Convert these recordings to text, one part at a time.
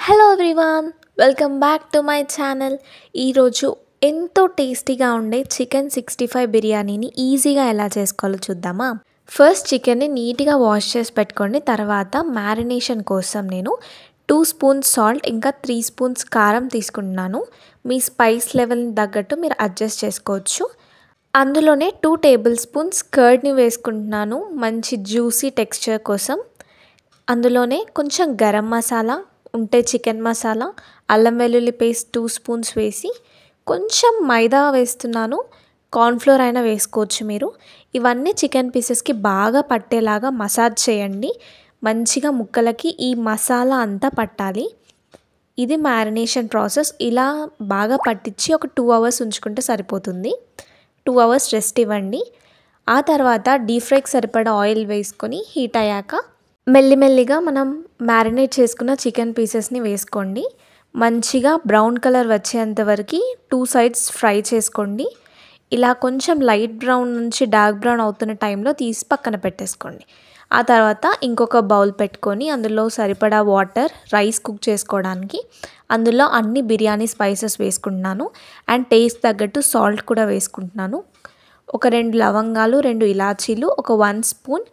Hello everyone, welcome back to my channel. ఈరోజు ఎంతో టేస్టీగా ఉండే చికెన్ 65 బిర్యానీని ఈజీగా ఎలా చేసుకోవాలో చూద్దామా. ఫస్ట్ చికెన్ని నీట్గా వాష్ చేసి పెట్టుకోండి. తర్వాత మ్యారినేషన్ కోసం నేను 2 స్పూన్స్ సాల్ట్ ఇంకా 3 స్పూన్స్ కారం తీసుకుంటున్నాను. మీ స్పైస్ లెవెల్ని తగ్గట్టు మీరు అడ్జస్ట్ చేసుకోవచ్చు. అందులోనే 2 టేబుల్ స్పూన్స్ కర్డ్ని వేసుకుంటున్నాను మంచి జ్యూసీ టెక్స్చర్ కోసం. అందులోనే కొంచెం గరం మసాలా ఉంటే చికెన్ మసాలా, అల్లం వెల్లుల్లి పేస్ట్ 2 స్పూన్స్ వేసి కొంచెం మైదా వేస్తున్నాను. కార్న్ఫ్లోర్ అయినా వేసుకోవచ్చు మీరు. ఇవన్నీ చికెన్ పీసెస్కి బాగా పట్టేలాగా మసాజ్ చేయండి. మంచిగా ముక్కలకి ఈ మసాలా అంతా పట్టాలి. ఇది మ్యారినేషన్ ప్రాసెస్. ఇలా బాగా పట్టించి ఒక 2 అవర్స్ ఉంచుకుంటే సరిపోతుంది. 2 అవర్స్ రెస్ట్ ఇవ్వండి. ఆ తర్వాత డీప్ ఫ్రైకి సరిపడా ఆయిల్ వేసుకొని హీట్ అయ్యాక మెల్లిమెల్లిగా మనం మ్యారినేట్ చేసుకున్న చికెన్ పీసెస్ని వేసుకోండి. మంచిగా బ్రౌన్ కలర్ వచ్చేంత వరకు 2 సైడ్స్ ఫ్రై చేసుకోండి. ఇలా కొంచెం లైట్ బ్రౌన్ నుంచి డార్క్ బ్రౌన్ అవుతున్న టైంలో తీసి పక్కన పెట్టేసుకోండి. ఆ తర్వాత ఇంకొక బౌల్ పెట్టుకొని అందులో సరిపడా వాటర్, రైస్ కుక్ చేసుకోవడానికి. అందులో అన్ని బిర్యానీ స్పైసెస్ వేసుకుంటున్నాను అండ్ టేస్ట్ తగ్గట్టు సాల్ట్ కూడా వేసుకుంటున్నాను. ఒక 2 లవంగాలు, 2 ఇలాచీలు, ఒక 1 స్పూన్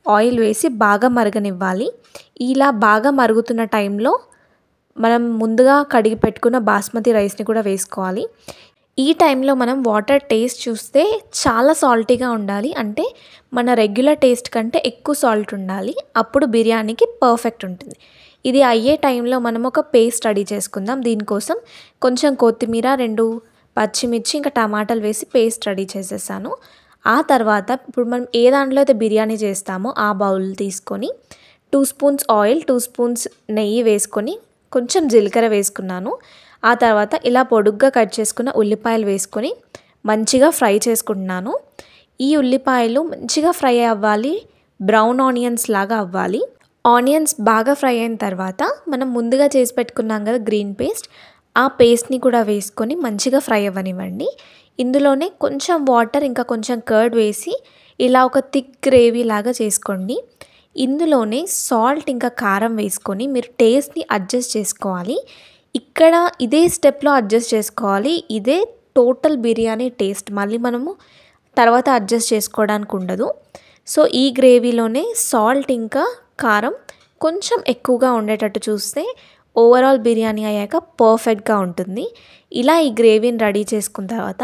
ఆయిల్ వేసి బాగా మరగనివ్వాలి. ఇలా బాగా మరుగుతున్న టైంలో మనం ముందుగా కడిగి పెట్టుకున్న బాస్మతి రైస్ని కూడా వేసుకోవాలి. ఈ టైంలో మనం వాటర్ టేస్ట్ చూస్తే చాలా సాల్టీగా ఉండాలి. అంటే మన రెగ్యులర్ టేస్ట్ కంటే ఎక్కువ సాల్ట్ ఉండాలి. అప్పుడు బిర్యానీకి పర్ఫెక్ట్ ఉంటుంది. ఇది అయ్యే టైంలో మనం ఒక పేస్ట్ రెడీ చేసుకుందాం. దీనికోసం కొంచెం కొత్తిమీర, 2 పచ్చిమిర్చి ఇంకా టమాటాలు వేసి పేస్ట్ రెడీ చేసేసాను. ఆ తర్వాత ఇప్పుడు మనం ఏ దాంట్లో అయితే బిర్యానీ చేస్తామో ఆ బౌల్ తీసుకొని 2 స్పూన్స్ ఆయిల్, 2 స్పూన్స్ నెయ్యి వేసుకొని కొంచెం జీలకర్ర వేసుకున్నాను. ఆ తర్వాత ఇలా పొడుగ్గా కట్ చేసుకున్న ఉల్లిపాయలు వేసుకొని మంచిగా ఫ్రై చేసుకుంటున్నాను. ఈ ఉల్లిపాయలు మంచిగా ఫ్రై అవ్వాలి, బ్రౌన్ ఆనియన్స్ లాగా అవ్వాలి. ఆనియన్స్ బాగా ఫ్రై అయిన తర్వాత మనం ముందుగా చేసి పెట్టుకున్నాం కదా గ్రీన్ పేస్ట్, ఆ పేస్ట్ని కూడా వేసుకొని మంచిగా ఫ్రై అవ్వనివ్వండి. ఇందులోనే కొంచెం వాటర్ ఇంకా కొంచెం కర్డ్ వేసి ఇలా ఒక థిక్ గ్రేవీ లాగా చేసుకోండి. ఇందులోనే సాల్ట్ ఇంకా కారం వేసుకొని మీరు టేస్ట్ని అడ్జస్ట్ చేసుకోవాలి. ఇక్కడ ఇదే స్టెప్లో అడ్జస్ట్ చేసుకోవాలి. ఇదే టోటల్ బిర్యానీ టేస్ట్. మళ్ళీ మనము తర్వాత అడ్జస్ట్ చేసుకోవడానికి ఉండదు. సో ఈ గ్రేవీలోనే సాల్ట్ ఇంకా కారం కొంచెం ఎక్కువగా ఉండేటట్టు చూస్తే ఓవరాల్ బిర్యానీ అయ్యాక పర్ఫెక్ట్గా ఉంటుంది. ఇలా ఈ గ్రేవీని రెడీ చేసుకున్న తర్వాత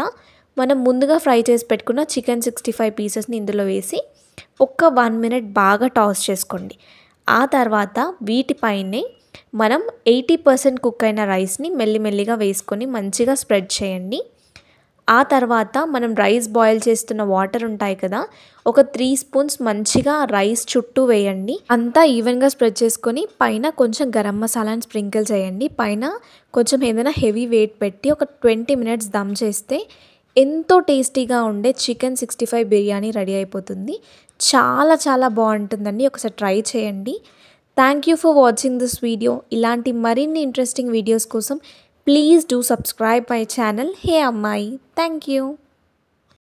మనం ముందుగా ఫ్రై చేసి పెట్టుకున్న చికెన్ 65 పీసెస్ని ఇందులో వేసి ఒక్క 1 మినిట్ బాగా టాస్ చేసుకోండి. ఆ తర్వాత వీటిపైనే మనం 80% కుక్ అయిన రైస్ని మెల్లిమెల్లిగా వేసుకొని మంచిగా స్ప్రెడ్ చేయండి. ఆ తర్వాత మనం రైస్ బాయిల్ చేస్తున్న వాటర్ ఉంటాయి కదా, ఒక 3 స్పూన్స్ మంచిగా రైస్ చుట్టూ వేయండి. అంతా ఈవెన్గా స్ప్రెడ్ చేసుకొని పైన కొంచెం గరం మసాలాని స్ప్రింకిల్ చేయండి. పైన కొంచెం ఏదైనా హెవీ వెయిట్ పెట్టి ఒక 20 మినిట్స్ దమ్ చేస్తే ఎంతో టేస్టీగా ఉండే చికెన్ 65 బిర్యానీ రెడీ అయిపోతుంది. చాలా చాలా బాగుంటుందండి. ఒకసారి ట్రై చేయండి. Thank you for watching this video. ఇలాంటి మరిన్ని ఇంట్రెస్టింగ్ వీడియోస్ కోసం please do subscribe my channel hey అమ్మాయి. Thank you.